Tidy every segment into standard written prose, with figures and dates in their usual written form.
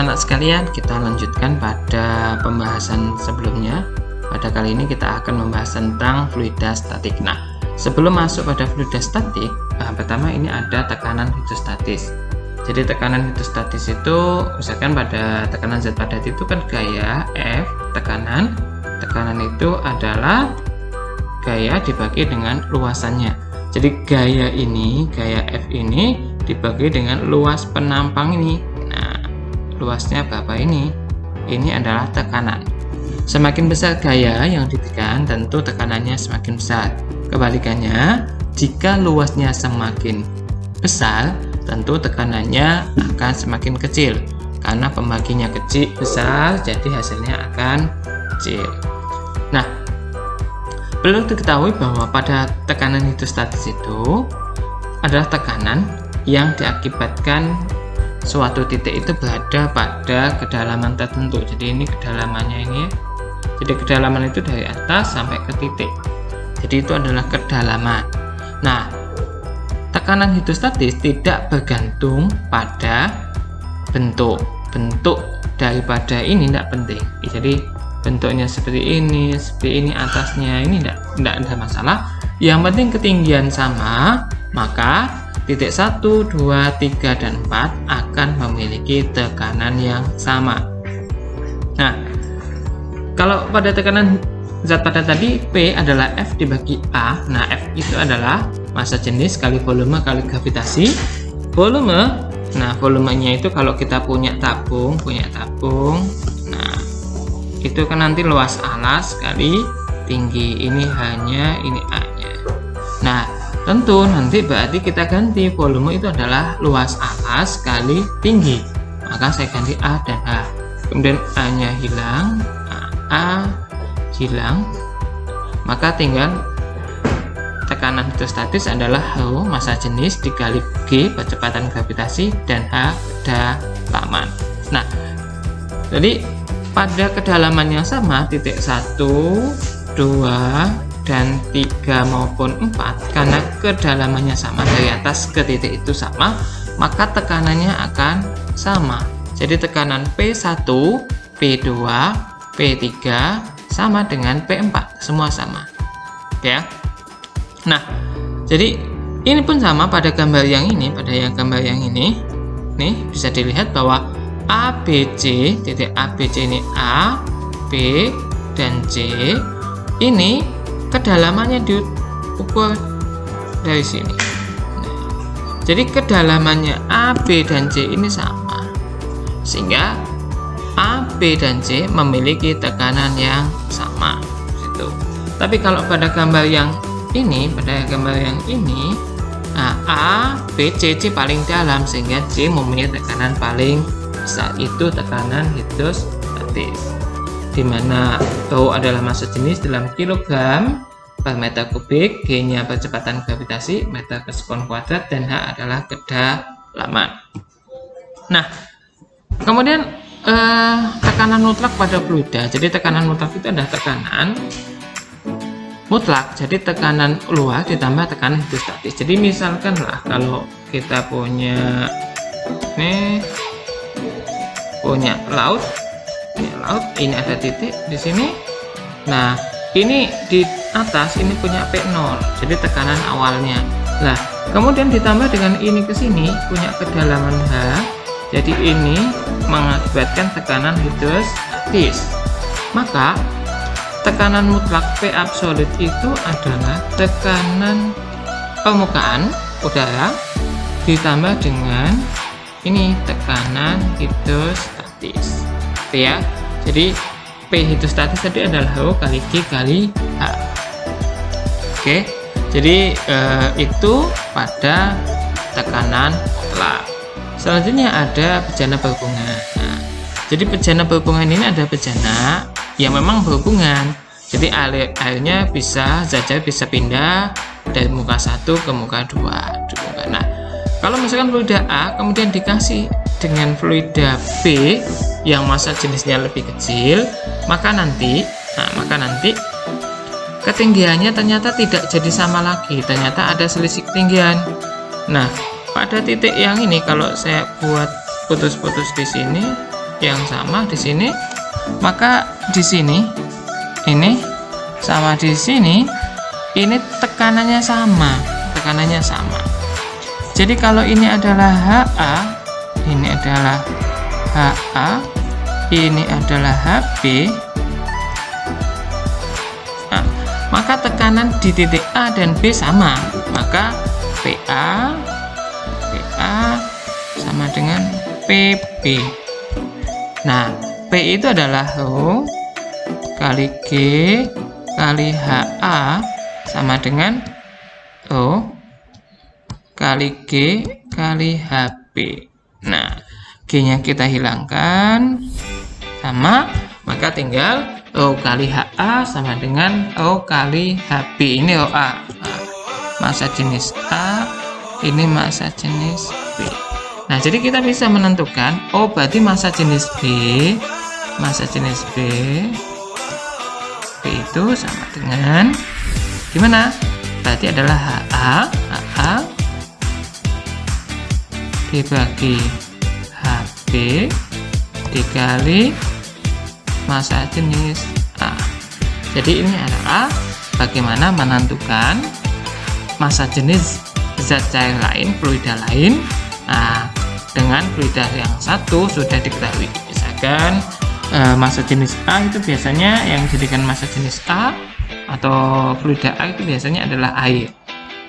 anak-anak sekalian, kita lanjutkan pada pembahasan sebelumnya. Pada kali ini kita akan membahas tentang fluida statik. Nah, sebelum masuk pada fluida statik, pertama ini ada tekanan hidrostatis. Jadi tekanan hidrostatis itu, misalkan pada tekanan zat padat itu kan gaya F, tekanan itu adalah gaya dibagi dengan luasannya. Jadi gaya F ini dibagi dengan luas penampang ini. Nah, luasnya berapa ini? Ini adalah tekanan. Semakin besar gaya yang ditekan, tentu tekanannya semakin besar. Kebalikannya, jika luasnya semakin besar, tentu tekanannya akan semakin kecil. Karena pembaginya besar, jadi hasilnya akan kecil. Nah, perlu diketahui bahwa pada tekanan hidrostatis itu adalah tekanan yang diakibatkan suatu titik itu berada pada kedalaman tertentu. Jadi ini kedalamannya ini. Jadi kedalaman itu dari atas sampai ke titik. Jadi itu adalah kedalaman. Nah, tekanan hidrostatis tidak bergantung pada bentuk daripada ini tidak penting. Jadi bentuknya seperti ini atasnya ini tidak ada masalah. Yang penting ketinggian sama, maka titik 1, 2, 3, dan 4 akan memiliki tekanan yang sama. Nah, kalau pada tekanan zat padat tadi, P adalah F dibagi A. Nah, F itu adalah massa jenis kali volume kali gravitasi. Volume, nah volumenya itu kalau kita punya tabung, nah itu kan nanti luas alas kali tinggi. Ini hanya ini A-nya. Nah, tentu nanti berarti kita ganti volume itu adalah luas alas kali tinggi. Maka saya ganti A dan H. Kemudian A-nya hilang, A hilang, maka tinggal tekanan hidrostatis adalah H massa jenis dikali G percepatan gravitasi dan H kedalaman. Nah, jadi pada kedalaman yang sama, titik 1, 2, dan 3 maupun 4, karena kedalamannya sama dari atas ke titik itu sama, maka tekanannya akan sama. Jadi tekanan P1, P2, P3 sama dengan P4, semua sama ya. Nah, jadi ini pun sama pada gambar yang ini. Gambar yang ini nih bisa dilihat bahwa ABC, titik ABC ini A, B, dan C ini kedalamannya diukur dari sini. Nah, jadi kedalamannya A, B, dan C ini sama, sehingga A, B, dan C memiliki tekanan yang sama gitu. Tapi kalau pada gambar yang ini, nah, A, B, C paling dalam, sehingga C memiliki tekanan paling besar. Itu tekanan hidrostatis, di mana Rho adalah massa jenis dalam kilogram per meter kubik, G-nya percepatan gravitasi meter per sekon kuadrat, dan H adalah kedalaman. Nah, kemudian tekanan mutlak pada fluida. Jadi tekanan mutlak itu adalah tekanan mutlak, jadi tekanan luas ditambah tekanan hidrostatis. Jadi misalkan lah kalau kita punya laut, ini ada titik di sini. Nah, ini di atas ini punya P0, jadi tekanan awalnya. Nah, kemudian ditambah dengan ini ke sini punya kedalaman H. Jadi ini mengakibatkan tekanan hidrostatis. Maka tekanan mutlak P absolut itu adalah tekanan permukaan udara ditambah dengan ini tekanan hidrostatis. Ya. Jadi P hidrostatis tadi adalah Rho kali G kali H. Oke. Jadi itu pada tekanan mutlak. Selanjutnya ada bejana berhubungan. Nah, jadi bejana berhubungan ini ada bejana yang memang berhubungan. Jadi airnya zat cair bisa pindah dari muka 1 ke muka 2. Nah, kalau misalkan fluida A kemudian dikasih dengan fluida B yang massa jenisnya lebih kecil, maka nanti ketinggiannya ternyata tidak jadi sama lagi. Ternyata ada selisih ketinggian. Nah, pada titik yang ini kalau saya buat putus-putus di sini, yang sama di sini, maka di sini ini sama di sini, ini tekanannya sama. Jadi kalau ini adalah HA, ini adalah HA, ini adalah HB, nah, maka tekanan di titik A dan B sama, maka PA sama dengan PB. Nah, P itu adalah Rho kali G kali HA sama dengan Rho kali G kali HB. Nah, G-nya kita hilangkan, sama, maka tinggal Rho kali HA sama dengan Rho kali HB. Ini Rho A, massa jenis A, ini massa jenis B. Nah, jadi kita bisa menentukan, oh berarti massa jenis B itu sama dengan gimana? Berarti adalah HA dibagi HB dikali massa jenis A. Jadi ini adalah bagaimana menentukan massa jenis zat cair lain, fluida lain. Nah, dengan fluida yang satu sudah diketahui, misalkan massa jenis A itu biasanya yang dijadikan massa jenis A atau fluida A itu biasanya adalah air.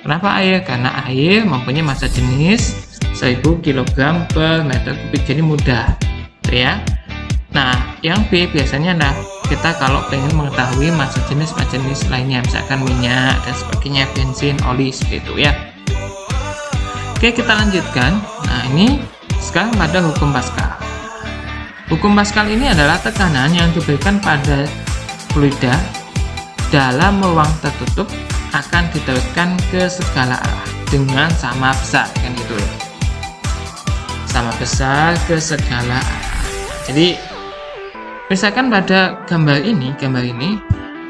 Kenapa air? Karena air mempunyai massa jenis 1000 kg per meter kubik, jadi mudah, ya. Nah, yang B biasanya adalah kita kalau pengen mengetahui massa jenis lainnya, misalkan minyak dan sebagainya, bensin, oli, seperti itu ya. Oke, kita lanjutkan. Nah, ini sekarang pada hukum Pascal. Hukum Pascal ini adalah tekanan yang diberikan pada fluida dalam ruang tertutup akan diteruskan ke segala arah dengan sama besar, kan gitu ya. Sama besar ke segala arah. Jadi misalkan pada gambar ini,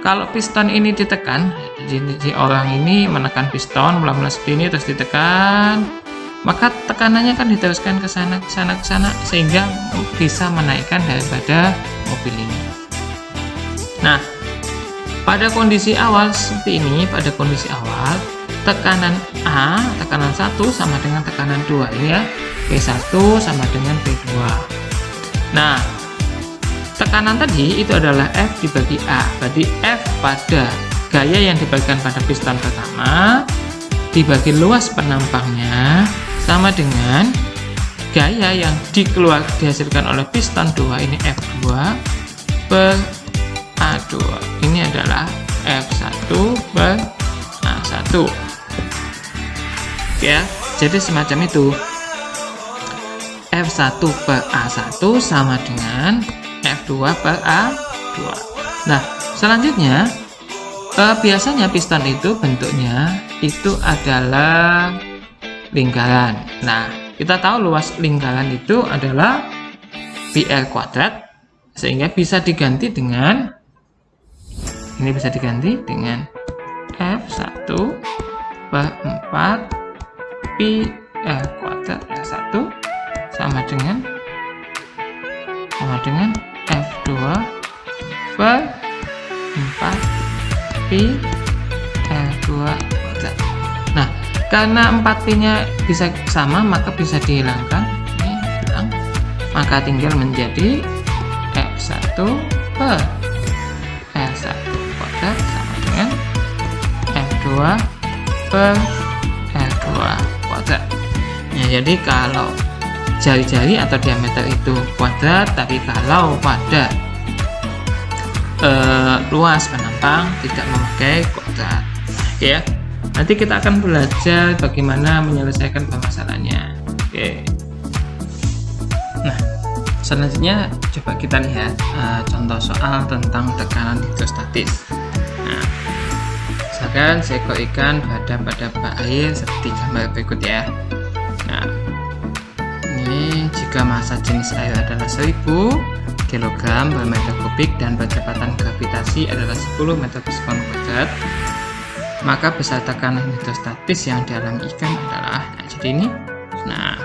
kalau piston ini ditekan, jadi orang ini menekan piston mula-mula seperti ini terus ditekan, maka tekanannya kan diteruskan ke sana, sehingga bisa menaikkan daripada mobil ini. Nah, pada kondisi awal seperti ini, tekanan A, tekanan 1 sama dengan tekanan 2 ini ya, P1 sama dengan P2. Nah, tekanan tadi itu adalah F dibagi A, berarti F pada gaya yang dibagikan pada piston pertama dibagi luas penampangnya sama dengan gaya yang dihasilkan oleh piston 2, ini F2 per A2, ini adalah F1 per A1 ya. Jadi semacam itu, F1 per A1 sama dengan F2 per A2. Nah, selanjutnya biasanya piston itu bentuknya itu adalah lingkaran. Nah, kita tahu luas lingkaran itu adalah PL kuadrat, sehingga bisa diganti dengan ini, bisa diganti dengan F1 per 4 PL kuadrat F1 sama dengan F2 per 4 PL2 kuadrat. Nah, karena 4P-nya bisa sama, maka bisa dihilangkan. Ini hilang. Maka tinggal menjadi F1 per F1 kuadrat sama dengan F2 per F2 kuadrat. Nah, jadi kalau jari-jari atau diameter itu kuadrat, tapi kalau pada luas penampang tidak memakai kuadrat. Oke ya. Nanti kita akan belajar bagaimana menyelesaikan permasalahannya. Oke. Nah, selanjutnya coba kita lihat contoh soal tentang tekanan hidrostatis. Nah, misalkan seekor ikan berada pada bak air seperti gambar berikut ya. Nah, ini jika massa jenis air adalah 1000 kg per meter kubik dan percepatan gravitasi adalah 10 meter per sekon kuadrat, maka besar tekanan hidrostatis yang dialami ikan adalah, nah jadi ini, nah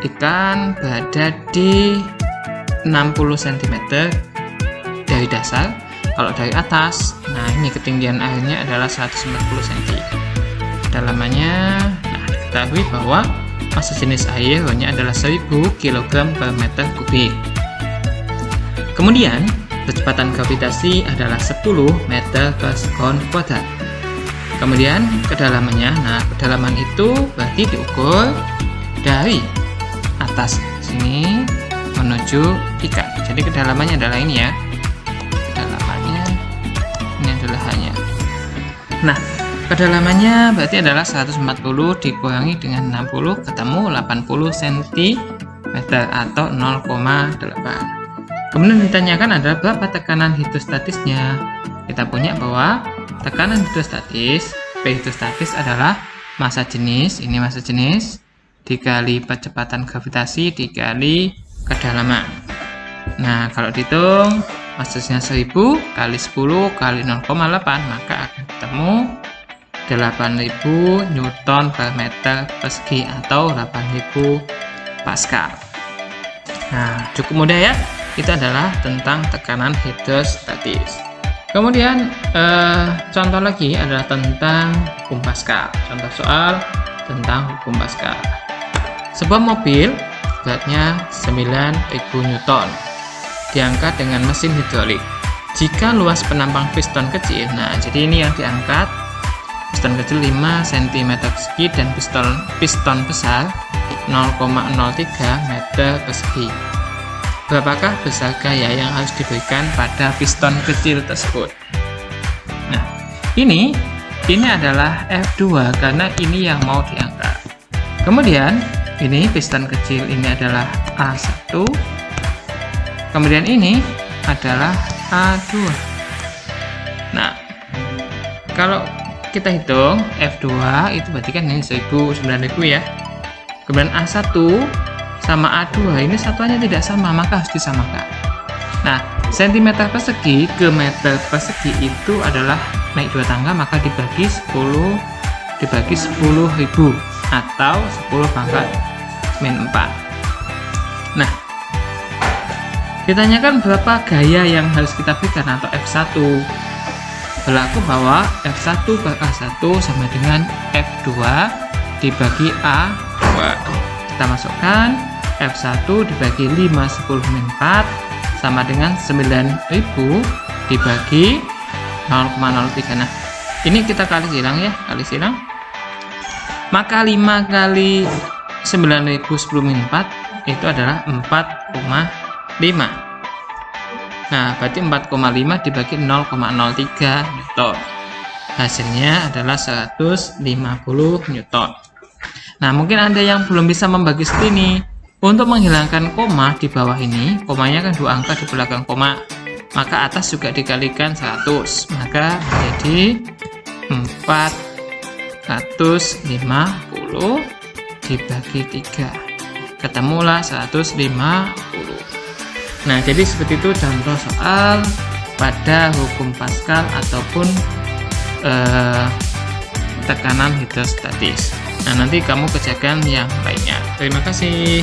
ikan berada di 60 cm dari dasar. Kalau dari atas, nah ini ketinggian airnya adalah 140 cm. Kedalamannya, nah diketahui bahwa massa jenis air hanya adalah 1000 kg per meter kubik. Kemudian kecepatan gravitasi adalah 10 meter per sekon kuadrat. Kemudian kedalamannya, nah kedalaman itu berarti diukur dari atas sini menuju ikan. Jadi kedalamannya adalah ini ya. Kedalamannya ini adalah hanya. Nah, kedalamannya berarti adalah 140 dikurangi dengan 60 ketemu 80 cm atau 0,8. Kemudian ditanyakan adalah berapa tekanan hidrostatisnya. Kita punya bahwa tekanan hidrostatis, P hidrostatis adalah massa jenis, ini massa jenis, dikali percepatan gravitasi dikali kedalaman. Nah, kalau dihitung massanya 1000 kali 10 kali 0,8 maka akan ketemu 8000 Newton per meter persegi atau 8000 Pascal. Nah, cukup mudah ya. Itu adalah tentang tekanan hidrostatis. Kemudian contoh lagi adalah tentang hukum Pascal. Contoh soal tentang hukum Pascal. Sebuah mobil beratnya 9000 Newton diangkat dengan mesin hidrolik. Jika luas penampang piston kecil, nah jadi ini yang diangkat, piston kecil 5 cm persegi dan piston besar 0,03 meter persegi. Berapakah besar gaya yang harus diberikan pada piston kecil tersebut? Nah, ini adalah F2 karena ini yang mau diangkat. Kemudian ini piston kecil ini adalah A1. Kemudian ini adalah A2. Nah, kalau kita hitung F2 itu berarti kan ini 9000 ya. Kemudian A1 sama A2 ini satuannya tidak sama, maka harus disamakan. Nah, cm persegi ke meter persegi itu adalah naik 2 tangga, maka dibagi 10.000 atau 10 pangkat min 4. Nah, ditanyakan berapa gaya yang harus kita berikan atau F1. Berlaku bahwa F1 per A1 sama dengan F2 dibagi A2. Kita masukkan F1 dibagi 5 10 min 4 sama dengan 9000 dibagi 0,03. Nah, ini kita kali silang ya, kali silang. Maka 5 kali 9000 10 min 4 itu adalah 4,5. Nah, berarti 4,5 dibagi 0,03 Newton. Hasilnya adalah 150 Newton. Nah, mungkin Anda yang belum bisa membagi seperti ini. Untuk menghilangkan koma di bawah ini, komanya kan 2 angka di belakang koma, maka atas juga dikalikan 100, maka menjadi 450 dibagi 3. Ketemulah 150. Nah, jadi seperti itu contoh soal pada hukum Pascal ataupun tekanan hidrostatis. Nah, nanti kamu kerjakan yang lainnya. Terima kasih.